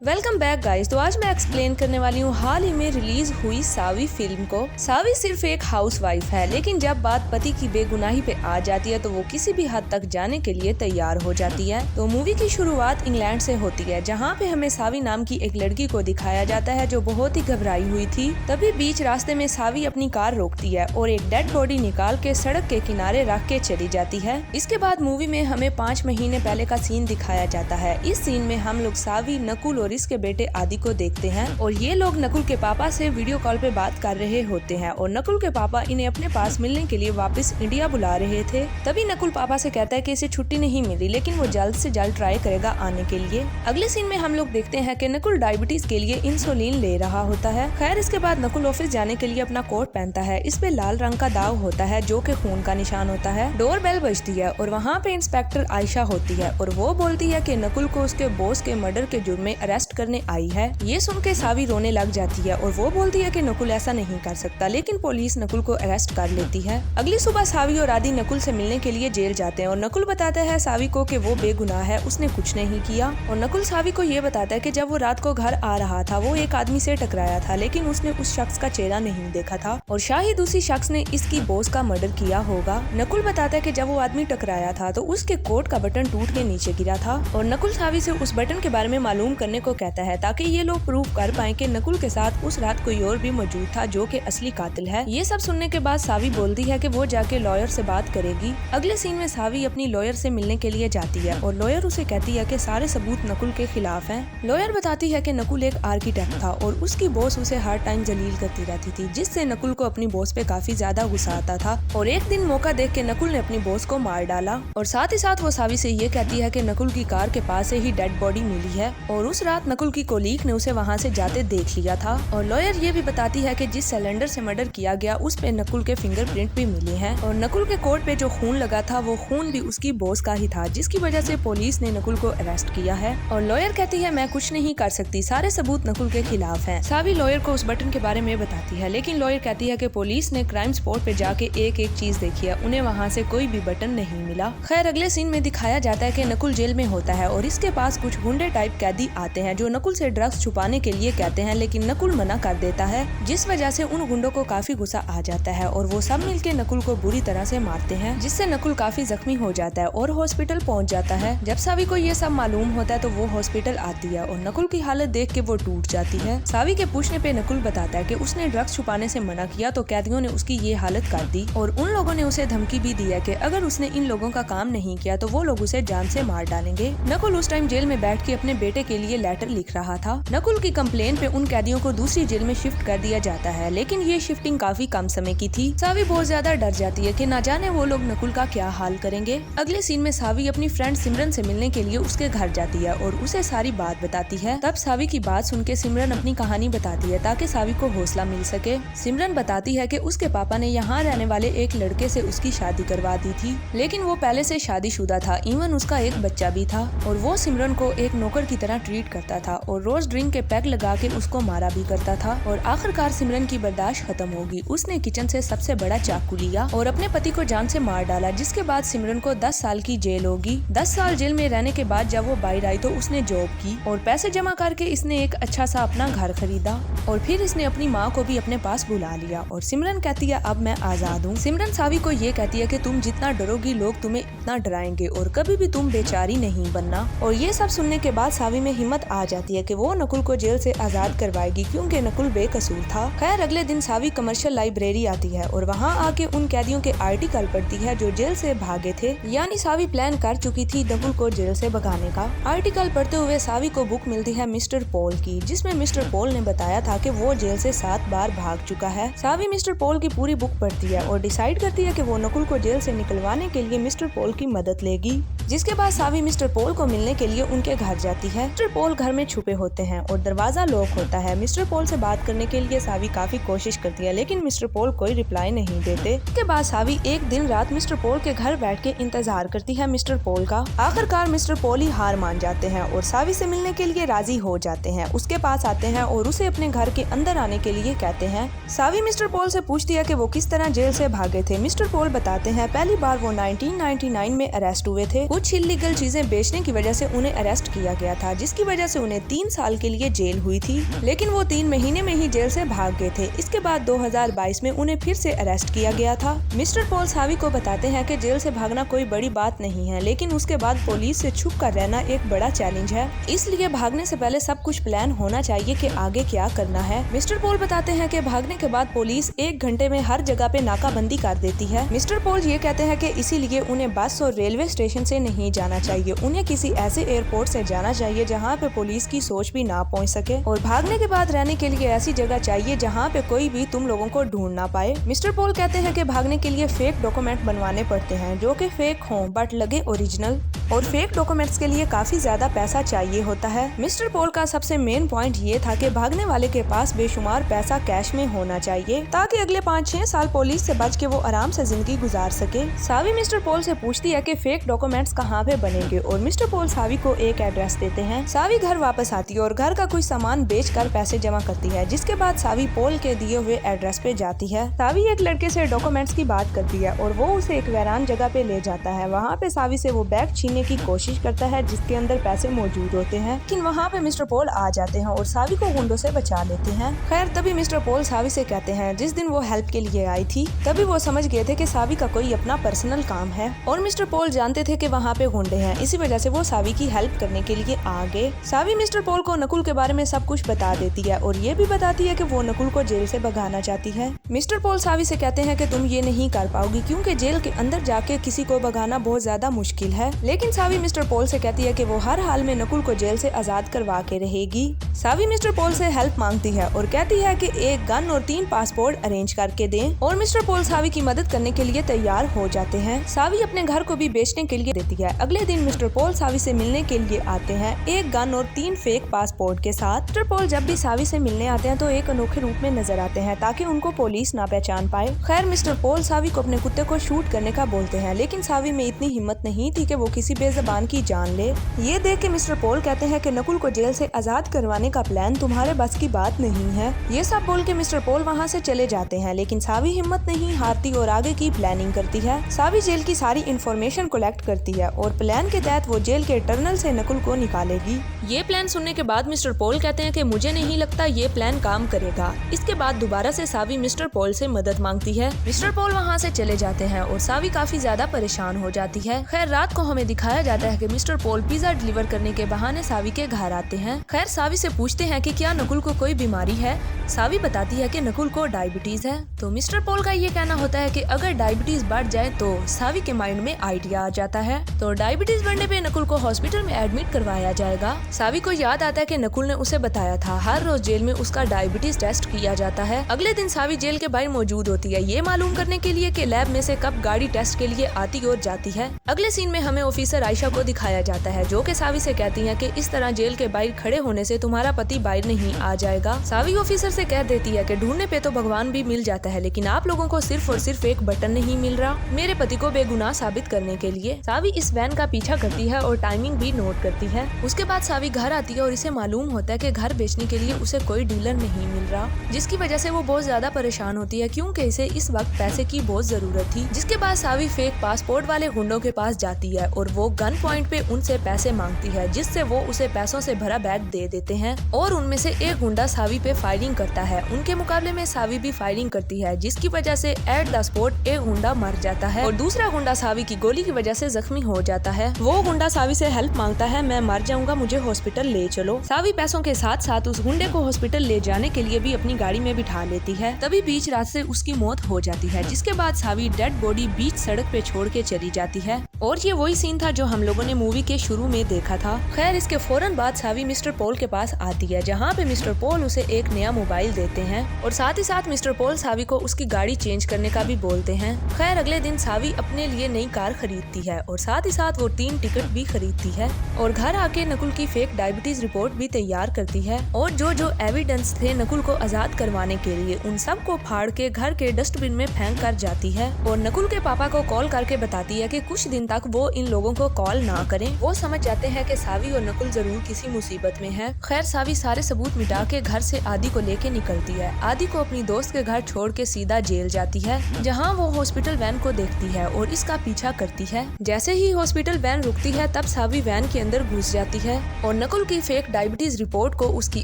Welcome back guys. तो आज मैं एक्सप्लेन करने वाली हूँ हाल ही में रिलीज हुई सावी फिल्म को। सावी सिर्फ एक हाउसवाइफ है, लेकिन जब बात पति की बेगुनाही पे आ जाती है तो वो किसी भी हद तक जाने के लिए तैयार हो जाती है। तो मूवी की शुरुआत इंग्लैंड से होती है, जहाँ पे हमें सावी नाम की एक लड़की को दिखाया जाता है जो बहुत ही घबराई हुई थी। तभी बीच रास्ते में सावी अपनी कार रोकती है और एक डेड बॉडी निकाल के सड़क के किनारे रख के चली जाती है। इसके बाद मूवी में हमें 5 महीने पहले का सीन दिखाया जाता है। इस सीन में हम लोग सावी, नकुल और इसके बेटे आदि को देखते हैं और ये लोग नकुल के पापा से वीडियो कॉल पे बात कर रहे होते हैं और नकुल के पापा इन्हें अपने पास मिलने के लिए वापस इंडिया बुला रहे थे। तभी नकुल पापा से कहता है कि इसे छुट्टी नहीं मिली, लेकिन वो जल्द से जल्द ट्राई करेगा आने के लिए। अगले सीन में हम लोग देखते हैं कि नकुल डायबिटीज के लिए इंसुलिन ले रहा होता है। खैर, इसके बाद नकुल ऑफिस जाने के लिए अपना कोट पहनता है। इस पे लाल रंग का दाग होता है जो कि खून का निशान होता है। डोर बेल बजती है और वहाँ पे इंस्पेक्टर आयशा होती है और वो बोलती है कि नकुल को उसके बॉस के मर्डर के जुर्म में अरेस्ट करने आई है। ये सुन के सावी रोने लग जाती है और वो बोलती है कि नकुल ऐसा नहीं कर सकता, लेकिन पुलिस नकुल को अरेस्ट कर लेती है। अगली सुबह सावी और आदि नकुल से मिलने के लिए जेल जाते हैं और नकुल बताता है सावी को कि वो बेगुनाह है, उसने कुछ नहीं किया। और नकुल सावी को ये बताता है कि जब वो रात को घर आ रहा था वो एक आदमी से टकराया था, लेकिन उसने उस शख्स का चेहरा नहीं देखा था और शायद उसी शख्स ने इसकी बॉस का मर्डर किया होगा। नकुल बताता है कि जब वो आदमी टकराया था तो उसके कोट का बटन टूट के नीचे गिरा था और नकुल सावी से उस बटन के बारे में मालूम करने को कहता है ताकि ये लोग प्रूव कर पाए कि नकुल के साथ उस रात कोई और भी मौजूद था जो कि असली कातिल है। ये सब सुनने के बाद सावी बोलती है कि वो जाके लॉयर से बात करेगी। अगले सीन में सावी अपनी लॉयर से मिलने के लिए जाती है और लॉयर उसे कहती है कि सारे सबूत नकुल के खिलाफ हैं। लॉयर बताती है कि नकुल एक आर्किटेक्ट था और उसकी बॉस उसे हर टाइम जलील करती रहती थी, जिससे नकुल को अपनी बॉस पे काफी ज्यादा गुस्सा आता था और एक दिन मौका देख के नकुल ने अपनी बॉस को मार डाला। और साथ ही साथ वो सावी से ये कहती है कि नकुल की कार के पास से ही डेड बॉडी मिली है और उस रात नकुल की कोलीग ने उसे वहाँ से जाते देख लिया था। और लॉयर ये भी बताती है कि जिस सिलेंडर से मर्डर किया गया उस पे नकुल के फिंगरप्रिंट भी मिले हैं और नकुल के कोट पे जो खून लगा था वो खून भी उसकी बॉस का ही था, जिसकी वजह से पुलिस ने नकुल को अरेस्ट किया है। और लॉयर कहती है मैं कुछ नहीं कर सकती, सारे सबूत नकुल के खिलाफ हैं। सावी लॉयर को उस बटन के बारे में बताती है, लेकिन लॉयर कहती है कि पुलिस ने क्राइम स्पॉट पे जाके एक एक चीज देखी है, उन्हें वहाँ से कोई भी बटन नहीं मिला। खैर, अगले सीन में दिखाया जाता है कि नकुल जेल में होता है और इसके पास कुछ गुंडे टाइप कैदी आते हैं जो नकुल से ड्रग्स छुपाने के लिए कहते हैं, लेकिन नकुल मना कर देता है, जिस वजह से उन गुंडों को काफी गुस्सा आ जाता है और वो सब मिलके नकुल को बुरी तरह से मारते हैं, जिससे नकुल काफी जख्मी हो जाता है और हॉस्पिटल पहुंच जाता है। जब सावी को ये सब मालूम होता है तो वो हॉस्पिटल आती है और नकुल की हालत देख के वो टूट जाती है। सावी के पूछने पे नकुल बताता है कि उसने ड्रग्स छुपाने से मना किया तो कैदियों ने उसकी ये हालत कर दी और उन लोगों ने उसे धमकी भी दी है कि अगर उसने इन लोगों का काम नहीं किया तो वो लोग उसे जान से मार डालेंगे। नकुल उस टाइम जेल में बैठ के अपने बेटे के लिए लेटर लिख रहा था। नकुल की कंप्लेन पे उन कैदियों को दूसरी जेल में शिफ्ट कर दिया जाता है, लेकिन ये शिफ्टिंग काफी कम समय की थी। सावी बहुत ज्यादा डर जाती है कि ना जाने वो लोग नकुल का क्या हाल करेंगे। अगले सीन में सावी अपनी फ्रेंड सिमरन से मिलने के लिए उसके घर जाती है और उसे सारी बात बताती है। तब सावी की बात सुन के सिमरन अपनी कहानी बताती है ताकि सावी को हौसला मिल सके। सिमरन बताती है कि उसके पापा ने यहाँ रहने वाले एक लड़के से उसकी शादी करवा दी थी, लेकिन वो पहले से शादीशुदा था, इवन उसका एक बच्चा भी था और वो सिमरन को एक नौकर की तरह ट्रीट करता था और रोज ड्रिंक के पैक लगा के उसको मारा भी करता था। और आखिरकार सिमरन की बर्दाश्त खत्म होगी, उसने किचन से सबसे बड़ा चाकू लिया और अपने पति को जान से मार डाला, जिसके बाद सिमरन को 10 साल की जेल होगी। 10 साल जेल में रहने के बाद जब वो बाहर आई तो उसने जॉब की और पैसे जमा करके इसने एक अच्छा सा अपना घर खरीदा और फिर इसने अपनी माँ को भी अपने पास बुला लिया और सिमरन कहती है अब मैं आजाद हूँ। सिमरन सावी को ये कहती है कि तुम जितना डरोगी लोग तुम्हें इतना डराएंगे और कभी भी तुम बेचारी नहीं बनना। और ये सब सुनने के बाद सावी में हिम्मत आ जाती है कि वो नकुल को जेल से आजाद करवाएगी, क्योंकि नकुल बेकसूर था। खैर, अगले दिन सावी कमर्शियल लाइब्रेरी आती है और वहाँ आके उन कैदियों के आर्टिकल पढ़ती है जो जेल से भागे थे, यानी सावी प्लान कर चुकी थी नकुल को जेल से भगाने का। आर्टिकल पढ़ते हुए सावी को बुक मिलती है मिस्टर पॉल की, जिसमें मिस्टर पॉल ने बताया था कि वो जेल से 7 बार भाग चुका है। सावी मिस्टर पॉल की पूरी बुक पढ़ती है और डिसाइड करती है कि वो नकुल को जेल से निकलवाने के लिए मिस्टर पॉल की मदद लेगी। जिसके बाद सावी मिस्टर पॉल को मिलने के लिए उनके घर जाती है। मिस्टर पॉल घर में छुपे होते हैं और दरवाजा लॉक होता है। मिस्टर पॉल से बात करने के लिए सावी काफी कोशिश करती है, लेकिन मिस्टर पॉल कोई रिप्लाई नहीं देते। इसके बाद सावी एक दिन रात मिस्टर पॉल के घर बैठ के इंतजार करती है मिस्टर पॉल का। आखिरकार मिस्टर पॉल ही हार मान जाते हैं और सावी से मिलने के लिए राजी हो जाते हैं। उसके पास आते हैं और उसे अपने घर के अंदर आने के लिए कहते हैं। सावी मिस्टर पॉल से पूछती है कि वो किस तरह जेल से भागे थे। मिस्टर पॉल बताते हैं पहली बार वो 1999 में अरेस्ट हुए थे। कुछ इलीगल चीजें बेचने की वजह से उन्हें अरेस्ट किया गया था, जिसकी वजह वजह से उन्हें 3 साल के लिए जेल हुई थी, लेकिन वो 3 महीने में ही जेल से भाग गए थे। इसके बाद 2022 में उन्हें फिर से अरेस्ट किया गया था। मिस्टर पॉल सावी को बताते हैं कि जेल से भागना कोई बड़ी बात नहीं है, लेकिन उसके बाद पुलिस से छुप कर रहना एक बड़ा चैलेंज है। इसलिए भागने से पहले सब कुछ प्लान होना चाहिए कि आगे क्या करना है। मिस्टर पॉल बताते हैं कि भागने के बाद पुलिस 1 घंटे में हर जगह पे नाकाबंदी कर देती है। मिस्टर पॉल ये कहते हैं कि इसीलिए उन्हें बस और रेलवे स्टेशन से नहीं जाना चाहिए, उन्हें किसी ऐसे एयरपोर्ट से जाना चाहिए जहाँ पे पुलिस की सोच भी ना पहुँच सके, और भागने के बाद रहने के लिए ऐसी जगह चाहिए जहाँ पे कोई भी तुम लोगों को ढूंढ ना पाए। मिस्टर पॉल कहते हैं कि भागने के लिए फेक डॉक्यूमेंट बनवाने पड़ते हैं जो कि फेक हों बट लगे ओरिजिनल, और फेक डॉक्यूमेंट्स के लिए काफी ज्यादा पैसा चाहिए होता है। मिस्टर पॉल का सबसे मेन पॉइंट ये था कि भागने वाले के पास बेशुमार पैसा कैश में होना चाहिए ताकि अगले 5-6 साल पुलिस से बच के वो आराम से जिंदगी गुजार सके। सावी मिस्टर पॉल से पूछती है कि फेक डॉक्यूमेंट्स कहाँ पे बनेंगे, और मिस्टर पॉल सावी को एक एड्रेस देते हैं। सावी घर वापस आती है और घर का कुछ सामान बेच कर पैसे जमा करती है, जिसके बाद सावी पॉल के दिए हुए एड्रेस पे जाती है। सावी एक लड़के से डॉक्यूमेंट्स की बात करती है और वो उसे एक वीरान जगह पे ले जाता है। वहाँ पे सावी से वो बैग छीनने की कोशिश करता है जिसके अंदर पैसे मौजूद होते हैं, लेकिन वहाँ पे मिस्टर पॉल आ जाते हैं और सावी को गुंडों से बचा लेते हैं। खैर तभी मिस्टर पॉल सावी से कहते हैं जिस दिन वो हेल्प के लिए आई थी तभी वो समझ गए थे कि सावी का कोई अपना पर्सनल काम है, और मिस्टर पॉल जानते थे कि वहाँ पे गुंडे हैं, इसी वजह से वो सावी की हेल्प करने के लिए आ गए। सावी मिस्टर पॉल को नकुल के बारे में सब कुछ बता देती है और ये भी बताती है कि वो नकुल को जेल से भगाना चाहती है। मिस्टर पॉल सावी से कहते हैं कि तुम ये नहीं कर पाओगी क्योंकि जेल के अंदर जाके किसी को भगाना बहुत ज्यादा मुश्किल है, लेकिन सावी मिस्टर पॉल से कहती है कि वो हर हाल में नकुल को जेल से आजाद करवा के रहेगी। सावी मिस्टर पॉल से हेल्प मांगती है और कहती है कि एक गन और 3 पासपोर्ट अरेंज करके दें, और मिस्टर पॉल सावी की मदद करने के लिए तैयार हो जाते हैं। सावी अपने घर को भी बेचने के लिए देती है। अगले दिन मिस्टर पॉल सावी से मिलने के लिए आते हैं एक गन और 3 फेक पासपोर्ट के साथ। मिस्टर पॉल जब भी सावी से मिलने आते हैं तो एक अनोखे रूप में नजर आते हैं ताकि उनको पुलिस ना पहचान पाए। खैर मिस्टर पॉल सावी को अपने कुत्ते को शूट करने का बोलते हैं, लेकिन सावी में इतनी हिम्मत नहीं थी कि वो किसी बेज़बान की जान ले। ये देख के मिस्टर पॉल कहते हैं कि नकुल को जेल से आजाद करवाने का प्लान तुम्हारे बस की बात नहीं है। ये सब बोल के मिस्टर पॉल वहाँ से चले जाते हैं, लेकिन सावी हिम्मत नहीं हारती और आगे की प्लानिंग करती है। सावी जेल की सारी इंफॉर्मेशन कलेक्ट करती है और प्लान के तहत वो जेल के टनल से नकुल को निकालेगी। ये प्लान सुनने के बाद मिस्टर पॉल कहते हैं कि मुझे नहीं लगता ये प्लान काम करेगा। इसके बाद दोबारा से सावी मिस्टर पॉल से मदद मांगती है। मिस्टर पॉल वहाँ से चले जाते हैं और सावी काफी ज्यादा परेशान हो जाती है। खैर रात को हमें दिखाया जाता है कि मिस्टर पॉल पिज्जा डिलीवर करने के बहाने सावी के घर आते हैं। खैर सावी से पूछते हैं कि क्या नकुल को कोई बीमारी है। सावी बताती है कि नकुल को डायबिटीज है। तो मिस्टर पॉल का ये कहना होता है कि अगर डायबिटीज बढ़ जाए तो सावी के माइंड में आइडिया आ जाता है, तो डायबिटीज बढ़ने पे नकुल को हॉस्पिटल में एडमिट करवाया जाएगा। सावी को याद आता है कि नकुल ने उसे बताया था हर रोज जेल में उसका डायबिटीज टेस्ट किया जाता है। अगले दिन सावी जेल के बाहर मौजूद होती है ये मालूम करने के लिए कि लैब में से कब गाड़ी टेस्ट के लिए आती और जाती है। अगले सीन में हमें ऑफिसर आयशा को दिखाया जाता है जो कि सावी से कहती है कि इस तरह जेल के बाहर खड़े होने से तुम्हारा पति बाहर नहीं आ जाएगा। सावी ऑफिसर से कह देती है कि ढूंढने पे तो भगवान भी मिल जाता है, लेकिन आप लोगों को सिर्फ और सिर्फ एक बटन नहीं मिल रहा मेरे पति को बेगुनाह साबित करने के लिए। सावी इस वैन का पीछा करती है और टाइमिंग भी नोट करती है। उसके बाद सावी घर आती है और इसे मालूम होता है कि घर बेचने के लिए उसे कोई डीलर नहीं मिल रहा, जिसकी वजह से वो बहुत ज्यादा परेशान होती है क्योंकि इसे इस वक्त पैसे की बहुत जरूरत थी। जिसके बाद सावी फेक पासपोर्ट वाले गुंडों के पास जाती है और वो गन पॉइंट पे उनसे पैसे मांगती है, जिससे वो उसे पैसों से भरा बैग दे देते हैं और उनमें से एक गुंडा सावी पे फायरिंग करता है। उनके मुकाबले में सावी भी फायरिंग करती है, जिसकी वजह से एट द स्पॉट एक गुंडा मर जाता है और दूसरा गुंडा सावी की गोली की वजह से जख्मी हो जाता है। वो गुंडा सावी से हेल्प मांगता है, मैं मर जाऊंगा मुझे हॉस्पिटल ले चलो। सावी पैसों के साथ साथ उस गुंडे को हॉस्पिटल ले जाने के लिए भी अपनी गाड़ी में बिठा लेती है। तभी बीच रात से उसकी मौत हो जाती है, जिसके बाद सावी डेड बॉडी बीच सड़क पे छोड़ के चली जाती है। और ये वही सीन था जो हम लोगों ने मूवी के शुरू में देखा था। खैर इसके फौरन बाद सावी मिस्टर पॉल के पास आती है, जहाँ पे मिस्टर पॉल उसे एक नया मोबाइल देते हैं और साथ ही साथ मिस्टर पॉल सावी को उसकी गाड़ी चेंज करने का भी बोलते हैं। खैर अगले दिन सावी अपने लिए नई कार खरीदती है और साथ ही साथ वो 3 टिकट भी खरीदती है और घर आके नकुल की फेक डायबिटीज रिपोर्ट भी तैयार करती है और जो एविडेंस थे नकुल को आजाद करवाने के लिए उन सब को फाड़ के घर के डस्टबिन में फेंक कर जाती है और नकुल के पापा को कॉल करके बताती है कि कुछ दिन तक वो इन लोगों को कॉल ना करें। वो समझ जाते हैं कि सावी और नकुल जरूर किसी मुसीबत में है। खैर सावी सारे सबूत मिटा के घर से आदि को लेके निकलती है। आदि को अपनी दोस्त के घर छोड़ के सीधा जेल जाती है, जहाँ वो हॉस्पिटल वैन को देखती है और इसका पीछा करती है। जैसे ही हॉस्पिटल वैन रुकती है तब सावी वैन के अंदर घुस जाती है और नकुल की फेक डायबिटीज रिपोर्ट को उसकी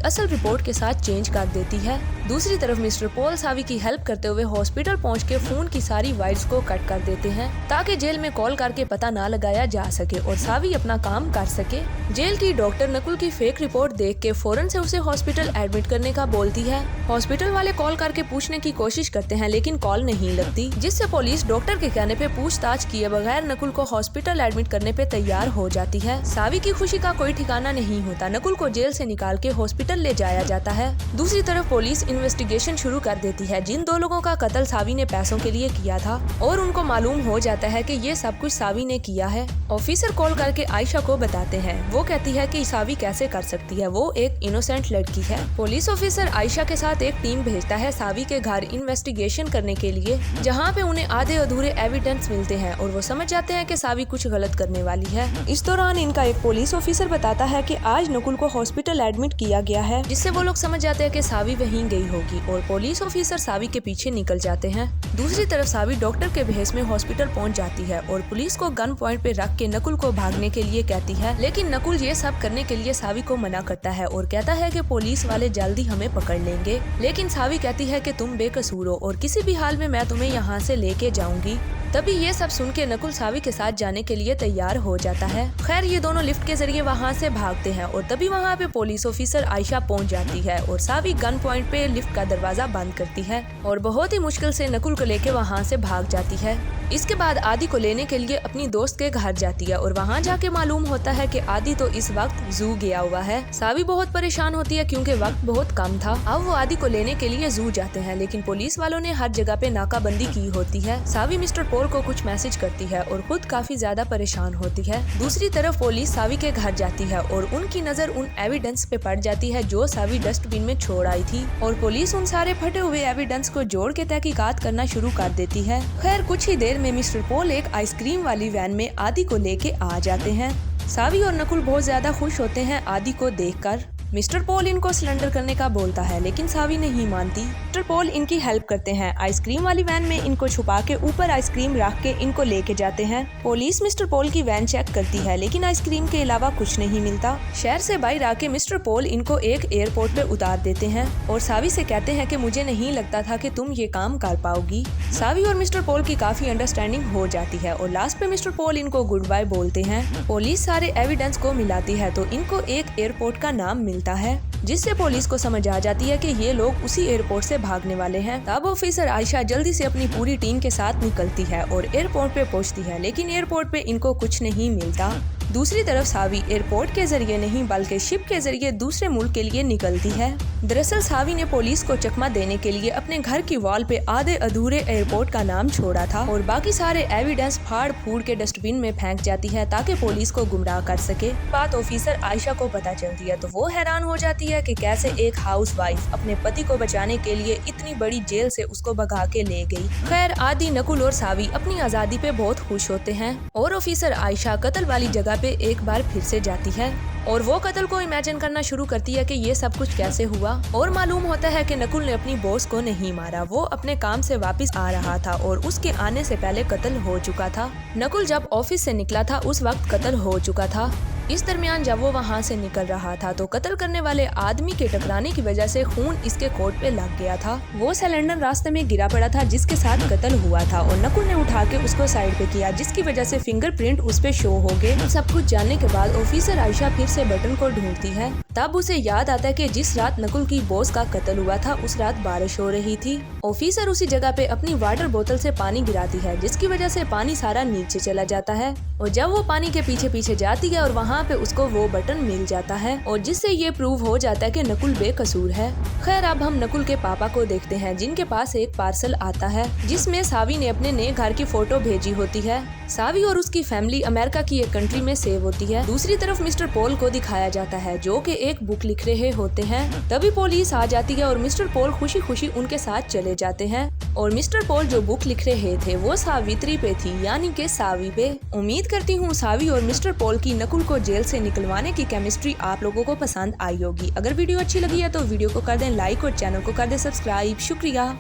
असल रिपोर्ट के साथ चेंज कर देती है। दूसरी तरफ मिस्टर पॉल सावी की हेल्प करते हुए हॉस्पिटल पहुँच के फोन की सारी वायर्स को कट कर देते हैं ताकि जेल में कॉल करके पता ना लगाया जा सके और सावी अपना काम कर सके। जेल की डॉक्टर नकुल की फेक रिपोर्ट देख के फौरन से उसे हॉस्पिटल एडमिट करने का बोलती है। हॉस्पिटल वाले कॉल करके पूछने की कोशिश करते हैं लेकिन कॉल नहीं लगती, जिससे पुलिस डॉक्टर के कहने पे पूछताछ किए बगैर नकुल को हॉस्पिटल एडमिट करने पे तैयार हो जाती है। सावी की खुशी का कोई ठिकाना नहीं होता। नकुल को जेल से निकाल के हॉस्पिटल ले जाया जाता है। दूसरी तरफ पुलिस इन्वेस्टिगेशन शुरू कर देती है। जिन दो लोगों का कत्ल सावी ने पैसों के लिए किया था और उनको मालूम हो जाता है कि ये सब कुछ सावी ने किया है। ऑफिसर कॉल करके आयशा को बताते हैं। वो कहती है कि सावी कैसे कर सकती है, वो एक इनोसेंट लड़की है। पुलिस ऑफिसर आयशा के साथ एक टीम भेजता है सावी के घर इन्वेस्टिगेशन करने के लिए, जहाँ पे उन्हें आधे अधूरे एविडेंस मिलते हैं और वो समझ जाते हैं कि सावी कुछ गलत करने वाली है। इस दौरान इनका एक पुलिस ऑफिसर बताता है कि आज नकुल को हॉस्पिटल एडमिट किया गया है, जिससे वो लोग समझ जाते हैं कि सावी वहीं गई होगी और पुलिस ऑफिसर सावी के पीछे निकल जाते हैं। दूसरी तरफ सावी डॉक्टर के भेस में हॉस्पिटल पहुंच जाती है और पुलिस को गन पॉइंट पे रख के नकुल को भागने के लिए कहती है, लेकिन नकुल ये सब करने के लिए सावी को मना करता है और कहता है कि पुलिस वाले जल्दी हमें पकड़ लेंगे। लेकिन सावी कहती है कि तुम बेकसूर हो और किसी भी हाल में मैं तुम्हें यहाँ से लेके जाऊंगी। तभी ये सब सुन के नकुल सावी के साथ जाने के लिए तैयार हो जाता है। खैर ये दोनों लिफ्ट के जरिए वहाँ से भागते हैं और तभी वहाँ पे पुलिस ऑफिसर आयशा पहुँच जाती है और सावी गन पॉइंट पे लिफ्ट का दरवाजा बंद करती है और बहुत ही मुश्किल से नकुल को लेके वहाँ से भाग जाती है। इसके बाद आदि को लेने के लिए अपनी दोस्त के घर जाती है और वहाँ जाके मालूम होता है कि आदि तो इस वक्त जू गया हुआ है। सावी बहुत परेशान होती है क्योंकि वक्त बहुत कम था। अब वो आदि को लेने के लिए जू जाते हैं, लेकिन पुलिस वालों ने हर जगह पे नाकाबंदी की होती है। सावी मिस्टर पॉल को कुछ मैसेज करती है और खुद काफी ज्यादा परेशान होती है। दूसरी तरफ पुलिस सावी के घर जाती है और उनकी नजर उन एविडेंस पे पड़ जाती है जो सावी डस्टबिन में छोड़ आई थी और पुलिस उन सारे फटे हुए एविडेंस को जोड़ के तहकीकात करना शुरू कर देती है। खैर कुछ ही देर में मिस्टर पॉल एक आइसक्रीम वाली वैन में आदि को लेके आ जाते हैं। सावी और नकुल बहुत ज्यादा खुश होते हैं आदि को देखकर। मिस्टर पॉल इनको सरेंडर करने का बोलता है लेकिन सावी नहीं मानती। मिस्टर पॉल इनकी हेल्प करते हैं। आइसक्रीम वाली वैन में इनको छुपा के ऊपर आइसक्रीम रख के इनको लेके जाते हैं। पुलिस मिस्टर पॉल की वैन चेक करती है लेकिन आइसक्रीम के अलावा कुछ नहीं मिलता। शहर से बाहर आके मिस्टर पॉल इनको एक एयरपोर्ट पे उतार देते हैं और सावी से कहते हैं कि मुझे नहीं लगता था कि तुम ये काम कर पाओगी। सावी और मिस्टर पॉल की काफी अंडरस्टैंडिंग हो जाती है और लास्ट पे मिस्टर पॉल इनको गुड बाय बोलते हैं। पुलिस सारे एविडेंस को मिलाती है तो इनको एक एयरपोर्ट का नाम मिलता है, जिससे पुलिस को समझ आ जाती है कि ये लोग उसी एयरपोर्ट से भागने वाले हैं। तब ऑफिसर आयशा जल्दी से अपनी पूरी टीम के साथ निकलती है और एयरपोर्ट पे पहुंचती है, लेकिन एयरपोर्ट पे इनको कुछ नहीं मिलता। दूसरी तरफ सावी एयरपोर्ट के जरिए नहीं बल्कि शिप के जरिए दूसरे मुल्क के लिए निकलती है। दरअसल सावी ने पुलिस को चकमा देने के लिए अपने घर की वॉल पे आधे अधूरे एयरपोर्ट का नाम छोड़ा था और बाकी सारे एविडेंस फाड़ फूड़ के डस्टबिन में फेंक जाती है ताकि पुलिस को गुमराह कर सके। बात ऑफिसर आयशा को पता चलती है तो वो हैरान हो जाती है कि कैसे एक हाउस वाइफ अपने पति को बचाने के लिए इतनी बड़ी जेल से उसको भगा के ले गई। खैर आदि, नकुल और सावी अपनी आजादी पे बहुत खुश होते हैं और ऑफिसर आयशा कत्ल वाली जगह पे एक बार फिर से जाती है और वो कत्ल को इमेजिन करना शुरू करती है कि ये सब कुछ कैसे हुआ और मालूम होता है कि नकुल ने अपनी बॉस को नहीं मारा, वो अपने काम से वापस आ रहा था और उसके आने से पहले कत्ल हो चुका था। नकुल जब ऑफिस से निकला था उस वक्त कत्ल हो चुका था। इस दरमियान जब वो वहाँ से निकल रहा था तो कत्ल करने वाले आदमी के टकराने की वजह से खून इसके कोट पे लग गया था। वो सिलेंडर रास्ते में गिरा पड़ा था जिसके साथ कत्ल हुआ था और नकुल ने उठा के उसको साइड पे किया, जिसकी वजह से फिंगरप्रिंट उस पे शो हो गए। सब कुछ जानने के बाद ऑफिसर आयशा फिर से बटन को ढूंढती है। तब उसे याद आता है कि जिस रात नकुल की बॉस का कत्ल हुआ था उस रात बारिश हो रही थी। ऑफिसर उसी जगह पे अपनी वाटर बोतल से पानी गिराती है, जिसकी वजह से पानी सारा नीचे चला जाता है और जब वो पानी के पीछे पीछे जाती है और वहाँ पे उसको वो बटन मिल जाता है और जिससे ये प्रूव हो जाता है कि नकुल बेकसूर है। खैर अब हम नकुल के पापा को देखते हैं, जिनके पास एक पार्सल आता है जिसमें सावी ने अपने नए घर की फोटो भेजी होती है। सावी और उसकी फैमिली अमेरिका की एक कंट्री में सेव होती है। दूसरी तरफ मिस्टर पॉल को दिखाया जाता है जो कि एक बुक लिख रहे होते हैं। तभी पुलिस आ जाती है और मिस्टर पॉल खुशी खुशी उनके साथ चले जाते हैं। और मिस्टर पॉल जो बुक लिख रहे थे वो सावित्री पे थी, यानी कि सावी पे। उम्मीद करती हूँ सावी और मिस्टर पॉल की नकुल को जेल से निकलवाने की केमिस्ट्री आप लोगों को पसंद आई होगी। अगर वीडियो अच्छी लगी है तो वीडियो को कर दें लाइक और चैनल को कर दें सब्सक्राइब। शुक्रिया।